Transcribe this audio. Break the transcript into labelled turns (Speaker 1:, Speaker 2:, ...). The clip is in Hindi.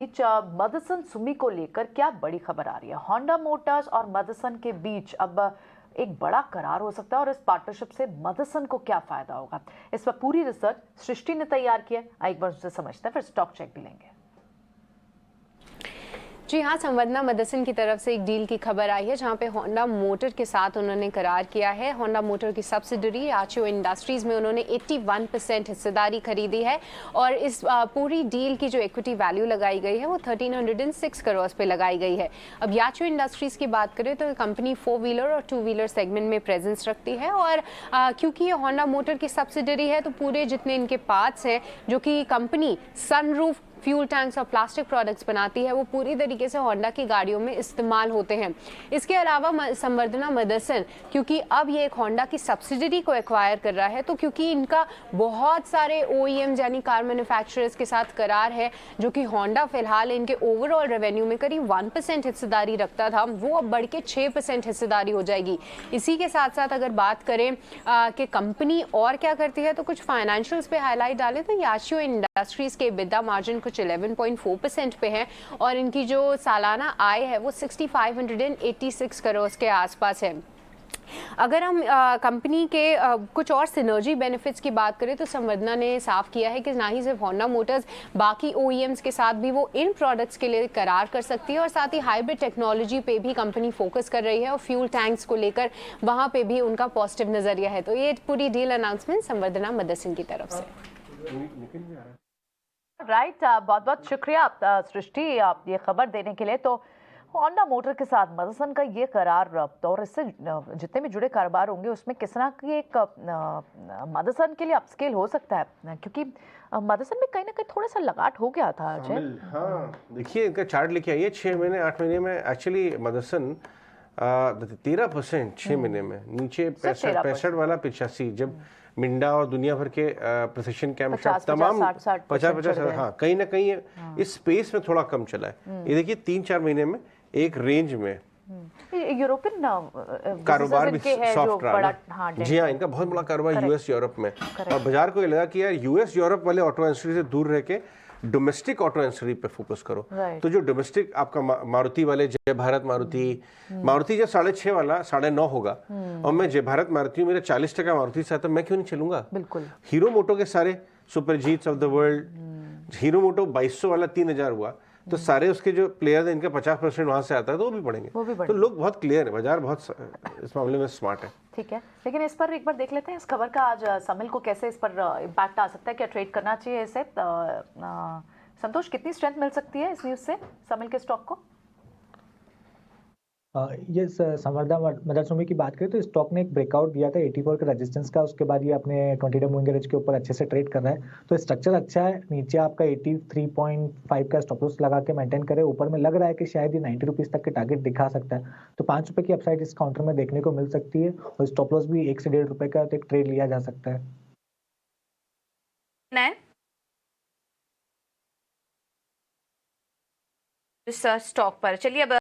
Speaker 1: बीच मदसन सुमी को लेकर क्या बड़ी खबर आ रही है। होंडा मोटर्स और मदसन के बीच अब एक बड़ा करार हो सकता है और इस पार्टनरशिप से मदसन को क्या फायदा होगा, इस पर पूरी रिसर्च सृष्टि ने तैयार की है। एक बार उससे समझते हैं, फिर स्टॉक चेक भी लेंगे।
Speaker 2: जी हाँ, संवदना मदसन की तरफ से एक डील की खबर आई है जहां पे होंडा मोटर के साथ उन्होंने करार किया है। होंडा मोटर की सब्सिडरी याचियो इंडस्ट्रीज में उन्होंने 81% हिस्सेदारी खरीदी है और इस पूरी डील की जो इक्विटी वैल्यू लगाई गई है वो 1306 करोड़ पे लगाई गई है। अब याचियो इंडस्ट्रीज की बात करें तो कंपनी 4 व्हीलर और 2 व्हीलर सेगमेंट में प्रेजेंस रखती है और क्योंकि ये होंडा मोटर की सब्सिडरी है तो पूरे जितने इनके पार्ट्स हैं जो कि कंपनी सनरूफ, फ्यूल टैंक्स और प्लास्टिक प्रोडक्ट्स बनाती है वो पूरी तरीके से होंडा की गाड़ियों में इस्तेमाल होते हैं। इसके अलावा संवर्धना मदसन क्योंकि अब ये एक होंडा की सब्सिडरी को एक्वायर कर रहा है तो क्योंकि इनका बहुत सारे OEMs यानी कार मैन्युफैक्चरर्स के साथ करार है जो कि होंडा फिलहाल इनके ओवरऑल रेवेन्यू में करीब 1% हिस्सेदारी रखता था, वो अब बढ़ के 6% हिस्सेदारी हो जाएगी। इसी के साथ साथ अगर बात करें कि कंपनी और क्या करती है तो कुछ फाइनेंशियल्स पे हाईलाइट डालें तो याशियो इंडस्ट्रीज के EBITDA मार्जिन कुछ 11.4% पे है और इनकी जो सालाना आय है वो 6586 करोड़ के आसपास है। अगर हम कंपनी के कुछ और सिनर्जी बेनिफिट्स की बात करें तो संवर्धना ने साफ किया है कि ना ही सिर्फ होंडा मोटर्स बाकी OEMs के साथ भी वो इन प्रोडक्ट्स के लिए करार कर सकती है और साथ ही हाइब्रिड टेक्नोलॉजी पे भी कंपनी फोकस कर रही है और फ्यूल टैंक्स को लेकर वहां पे भी उनका पॉजिटिव नजरिया है। तो ये पूरी डील अनाउंसमेंट संवर्धना मदसन की तरफ से।
Speaker 1: राइट, बहुत बहुत शुक्रिया सृष्टि आप ये खबर देने के लिए। तो होंडा मोटर के साथ मदसन का ये करार और इससे जितने भी जुड़े कारोबार होंगे उसमें किस तरह की एक मदसन के लिए अपस्केल हो सकता है, क्योंकि मदसन में कहीं ना कहीं थोड़ा सा लगाट हो गया था।
Speaker 3: हाँ, देखिए इनका चार्ट लेके आइए 6 महीने 8 महीने में एक्चुअली मदसन 13% 6 महीने में नीचे 65 वाला 85, जब मिंडा और दुनिया भर के प्रिसिशन कैम शॉप तमाम 50-50 हाँ कहीं ना कहीं इस स्पेस में थोड़ा कम चला है। ये देखिए 3-4 महीने में एक रेंज में
Speaker 1: यूरोपियन
Speaker 3: कारोबार भी सॉफ्ट रहा। जी हाँ, इनका बहुत बड़ा कारोबार US यूरोप में और बाजार को ये लगा कि यार US यूरोप वाले ऑटो इंडस्ट्री से दूर रह के डोमेस्टिक ऑटो इंडस्ट्री पे फोकस करो। तो जो डोमेस्टिक आपका मारुति वाले जय भारत मारुति जब 6.5 वाला 9.5 होगा और मैं जय भारत मारुति मेरा 40% मारुति से आता, मैं क्यों नहीं चलूंगा।
Speaker 1: बिल्कुल।
Speaker 3: हीरो मोटो के सारे सुपर जीट्स of the world, Hero moto 2200 वाला 3000 हुआ तो सारे उसके जो प्लेयर हैं इनका 50% वहां से आता है तो वो भी बढ़ेंगे। तो लोग बहुत क्लियर है, बाजार बहुत इस मामले में स्मार्ट है।
Speaker 1: ठीक है, लेकिन इस पर एक बार देख लेते हैं इस खबर का आज समिल को कैसे इस पर इम्पैक्ट आ सकता है, क्या ट्रेड करना चाहिए इसे। संतोष, कितनी स्ट्रेंथ मिल सकती है इस न्यूज से समिल के स्टॉक को?
Speaker 4: ये संवर्धना मदरसुमी की बात करें तो स्टॉक ने एक ब्रेकआउट दिया था 84 का रेजिस्टेंस का, उसके बाद ये अपने 20 डे मूविंग एवरेज के ऊपर अच्छे से ट्रेड कर रहा है। तो स्ट्रक्चर अच्छा है, नीचे आपका 83.5 का स्टॉप लॉस लगा के मेंटेन करे, ऊपर में लग रहा है कि शायद ये 90 रुपीज तक के टारगेट दिखा सकता है। तो 5 रुपए की अपसाइड इस काउंटर में देखने को मिल सकती है और स्टॉप लॉस भी 1 से 1.5 रुपए का एक ट्रेड लिया जा सकता है।
Speaker 5: इस स्टॉक पर चलिए अब